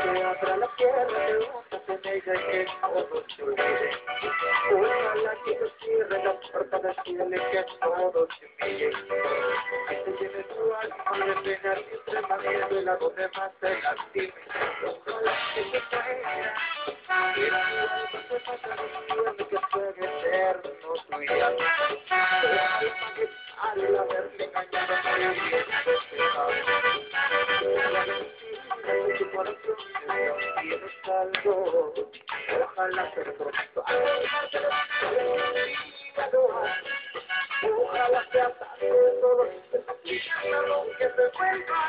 Que abra la tierra de ondas en ella y que todo se olvide. Ojalá que se cierre la puerta del cielo y que todo se humille. Que se llene tu alma de pena mientras más miedo y la voz de más se lastime. Ojalá que se muera. Que tu alma se pasa diciendo que fue eterno tu día. Ojalá que al haberle engañado muy bien. Tu corazón tienes algo, ojalá te lo pronto. Ojalá te atase todo, que te vuelva